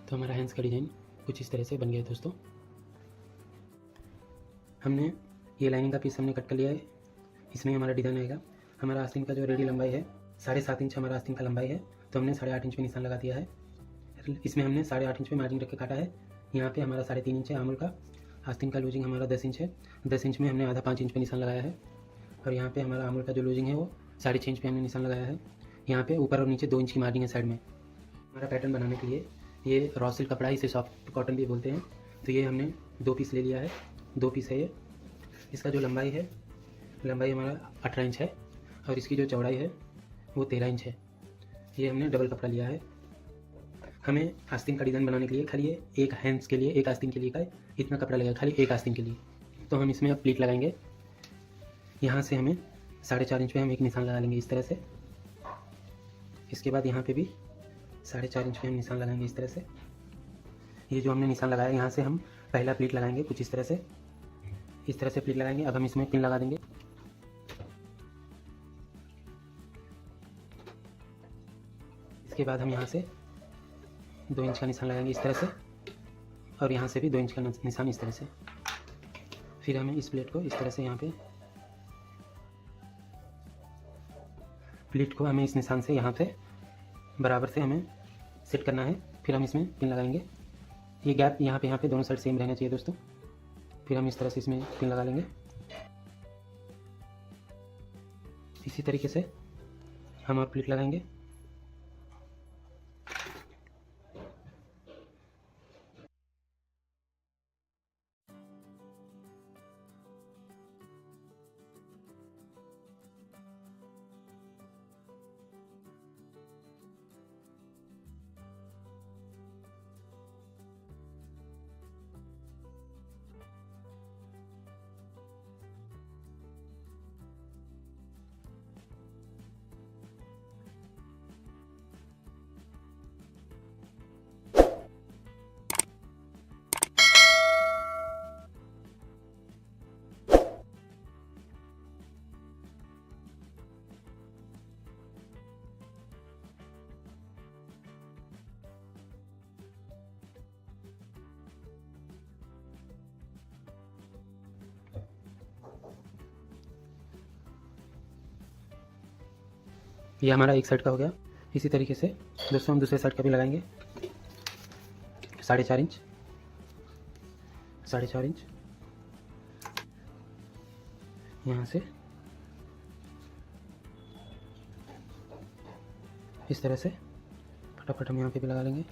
तो हमारा हैंड्स का डिज़ाइन कुछ इस तरह से बन गया है दोस्तों। हमने ये लाइनिंग का पीस हमने कट कर लिया है, इसमें हमारा डिज़ाइन आएगा। हमारा आस्तीन का जो रेडी लंबाई है 7.5 इंच हमारा आस्तीन का लंबाई है, तो हमने 8.5 इंच पे निशान लगा दिया है। इसमें हमने 8.5 इंच पे मार्जिन रख के काटा है। यहाँ पे हमारा 3.5 इंच है आमुल का। आस्तीन का लूजिंग हमारा 10 इंच है, 10 इंच में हमने आधा 5 इंच पे निशान लगाया है। और यहाँ पे हमारा आमुल का जो लूजिंग है वो 6.5 इंच पे हमने निशान लगाया है। यहाँ पे ऊपर और नीचे 2 इंच की मार्जिन है साइड में। हमारा पैटर्न बनाने के लिए ये रॉ सिल्क कपड़ा है, इसे सॉफ्ट कॉटन भी बोलते हैं। तो ये हमने 2 पीस ले लिया है, 2 पीस है ये। इसका जो लंबाई है, लंबाई हमारा 18 इंच है और इसकी जो चौड़ाई है वो 13 इंच है। ये हमने डबल कपड़ा लिया है। हमें आस्तीन का डिज़ाइन बनाने के लिए खाली एक हैंड्स के लिए, एक आस्तीन के लिए का इतना कपड़ा लगेगा, खाली एक आस्तीन के लिए। तो हम इसमें अब प्लीट लगाएंगे। यहाँ से हमें 4.5 इंच पे हम एक निशान लगा लेंगे इस तरह से। इसके बाद यहाँ पे भी 4.5 इंच पे हम निशान लगाएंगे इस तरह से। ये जो हमने निशान लगाया यहाँ से हम पहला प्लीट लगाएंगे कुछ इस तरह से, इस तरह से प्लीट लगाएंगे। अब हम इसमें पिन लगा देंगे। इसके बाद हम यहाँ से 2 इंच का निशान लगाएंगे इस तरह से, और यहाँ से भी 2 इंच का निशान इस तरह से। फिर हमें इस प्लेट को इस तरह से, यहाँ पे प्लेट को हमें इस निशान से यहाँ पे बराबर से हमें सेट करना है। फिर हम इसमें पिन लगाएंगे। ये गैप यहाँ पे दोनों साइड सेम रहना चाहिए दोस्तों। फिर हम इस तरह से इसमें पिन लगा लेंगे। इसी तरीके से हम और प्लेट लगाएंगे। ये हमारा एक साइड का हो गया। इसी तरीके से दोस्तों हम दूसरे साइड का भी लगाएंगे। 4.5 इंच, 4.5 इंच यहाँ से इस तरह से फटाफट हम यहाँ पे भी लगा लेंगे।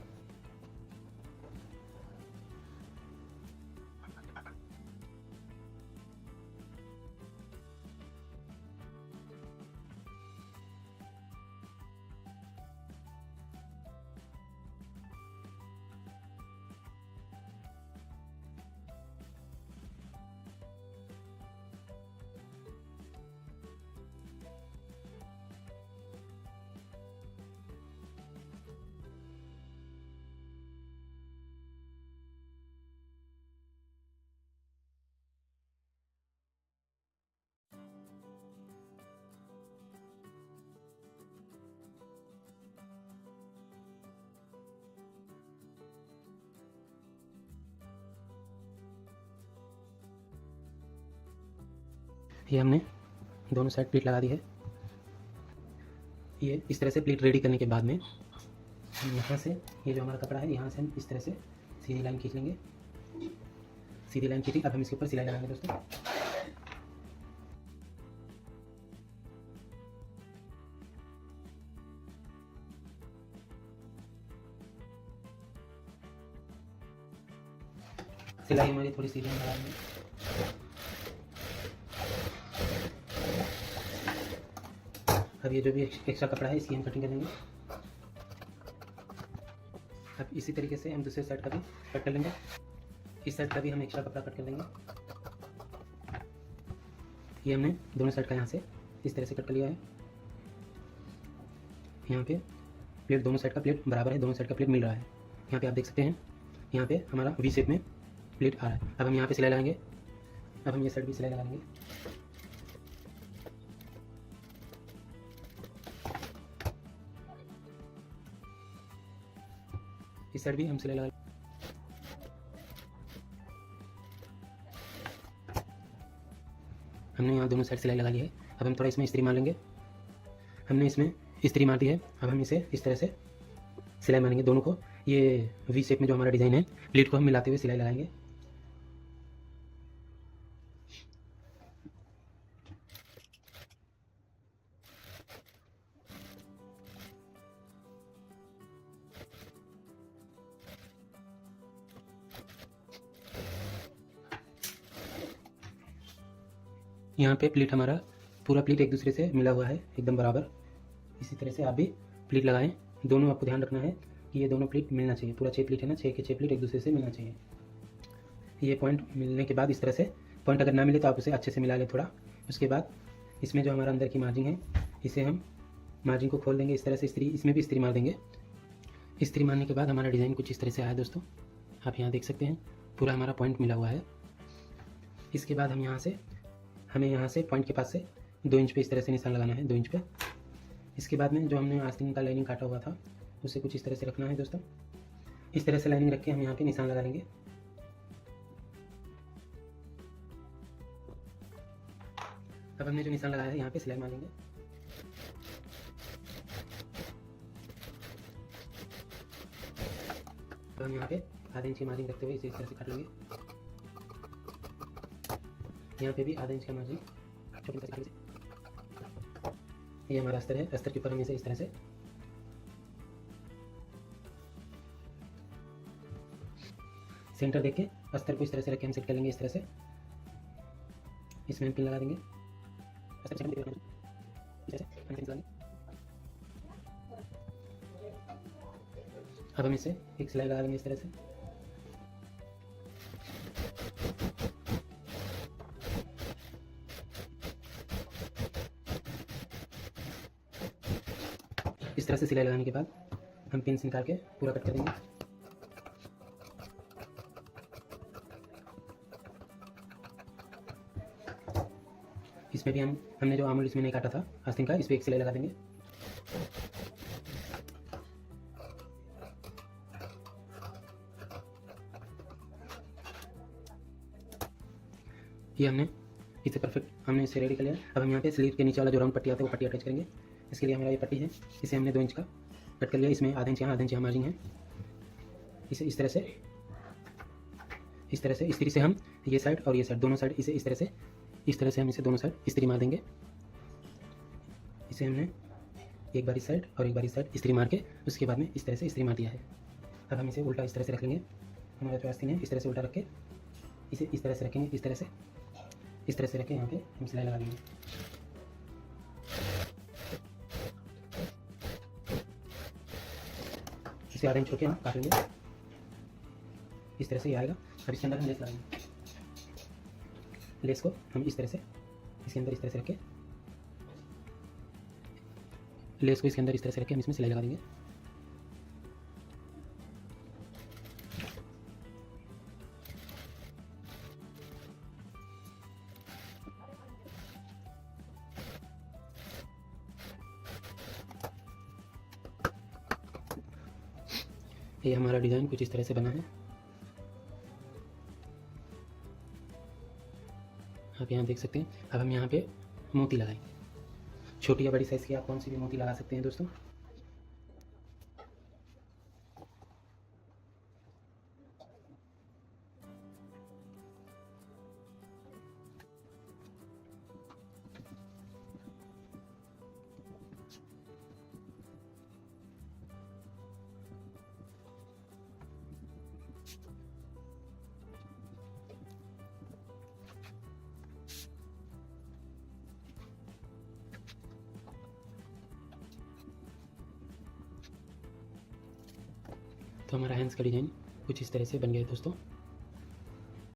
ये हमने दोनों साइड प्लेट लगा दी है। ये इस तरह से प्लेट रेडी करने के बाद में हम यहाँ से ये जो हमारा कपड़ा है यहाँ से हम इस तरह से सीधी लाइन खींच लेंगे। सीधी लाइन खींची, अब हम इसके ऊपर सिलाई लगाएंगे दोस्तों। सिलाई हमारी थोड़ी सीधी लगाएंगे। अब ये जो भी एक्स्ट्रा कपड़ा है इसकी हम कटिंग करेंगे। अब इसी तरीके से हम दूसरे साइड का भी कट कर लेंगे। इस साइड का भी हम एक्स्ट्रा कपड़ा कट कर लेंगे। ये हमने दोनों साइड का यहाँ से इस तरह से कट कर लिया है। यहाँ पे प्लेट, दोनों साइड का प्लेट बराबर है, दोनों साइड का प्लेट मिल रहा है। यहाँ पे आप देख सकते हैं, यहाँ पे हमारा वी शेप में प्लेट आ रहा है। अब हम यहाँ पे सिलाई लगाएंगे। अब हम ये साइड भी सिलाई लगाएंगे। इस साइड भी हम सिलाई लगा। हमने यहाँ दोनों साइड सिलाई लगा ली है। अब हम थोड़ा इसमें इस्त्री मार लेंगे। हमने इसमें इस्त्री मार दी है। अब हम इसे इस तरह से सिलाई मारेंगे दोनों को। ये वी शेप में जो हमारा डिज़ाइन है, प्लीट को हम मिलाते हुए सिलाई लगाएंगे। यहाँ पे प्लीट हमारा पूरा प्लीट एक दूसरे से मिला हुआ है एकदम बराबर। इसी तरह से आप भी प्लीट लगाएं। दोनों आपको ध्यान रखना है कि ये दोनों प्लीट मिलना चाहिए। पूरा 6 प्लीट है ना, 6 के 6 प्लीट एक दूसरे से मिलना चाहिए। ये पॉइंट मिलने के बाद इस तरह से, पॉइंट अगर ना मिले तो आप उसे अच्छे से मिला लें थोड़ा। उसके बाद इसमें जो हमारा अंदर की मार्जिन है, इसे हम मार्जिन को खोल देंगे इस तरह से। इस्त्री, इसमें भी इस्त्री मार देंगे। इस्त्री मारने के बाद हमारा डिज़ाइन कुछ इस तरह से आया दोस्तों। आप यहाँ देख सकते हैं पूरा हमारा पॉइंट मिला हुआ है। इसके बाद हमें यहाँ से पॉइंट के पास से 2 इंच पे इस तरह से निशान लगाना है, 2 इंच पे। इसके बाद में जो हमने आस्तीन का लाइनिंग काटा हुआ था, उसे कुछ इस तरह से रखना है दोस्तों। इस तरह से लाइनिंग रख के हम यहाँ पे निशान लगा लेंगे। अब हमने जो निशान लगाया है यहाँ पे सिलाई मार लेंगे। तो हम यहाँ पे आधे इंच की मार्जिन रखते हुए इसे इस तरह से काट लेंगे। यहाँ पे भी आधा इंच का मार्जिन छोटी सी काट लेंगे। ये हमारा अस्तर है। अस्तर के ऊपर हम इसे इस तरह से सेंटर देख के अस्तर को इस तरह से रख के हम सेट कर लेंगे इस तरह से। इसमें हम पिन लगा देंगे। अब हम इसे एक सिलाई लगा देंगे इस तरह से। इस तरह से सिलाई लगाने के बाद हम पिन से निकाल के पूरा कट कर देंगे। इसमें भी हमने जो आमूल इसमें नहीं काटा था आस्तीन का, इस पर एक सिलाई लगा देंगे। ये हमने इसे परफेक्ट हमने इसे रेडी कर लिया। अब हम यहाँ पे स्लीव के नीचे वाला जो राउंड पट्टी आता है वो पट्टी अटैच करेंगे। इसके लिए हमारा ये पट्टी है, इसे हमने 2 इंच का कट कर लिया। इसमें आधा इंच यहाँ, आधा इंच यहाँ मार्जिन है। इसे इस तरह से इस्त्री से हम ये साइड और ये साइड दोनों साइड इसे इस तरह से हम इसे दोनों साइड इस्त्री मार देंगे। इसे हमने एक बार इस साइड और एक बार इस साइड इस्त्री मार के उसके बाद में इस तरह से इस्त्री मार दिया है। अब हम इसे उल्टा इस तरह से रख लेंगे। हमारा जो आस्तीन है इस तरह से उल्टा रख के इसे इस तरह से रखेंगे। इस तरह से रख के यहाँ पे हम सिलाई लगा देंगे। इसे आधा इंच छोड़ के हम काट लेंगे। इस तरह से ये आएगा। अब इसके अंदर हम लेस लगाएंगे। लेस को हम इस तरह से इसके अंदर इस तरह से रख के लेस को इसके अंदर इस तरह से रख के हम इसमें सिलाई लगा देंगे। ये हमारा डिज़ाइन कुछ इस तरह से बना है। आप यहाँ देख सकते हैं। अब हम यहाँ पे मोती लगाएंगे। छोटी या बड़ी साइज़ की आप कौन सी भी मोती लगा सकते हैं दोस्तों। तो हमारा हैंड्स का डिज़ाइन कुछ इस तरह से बन गया है दोस्तों।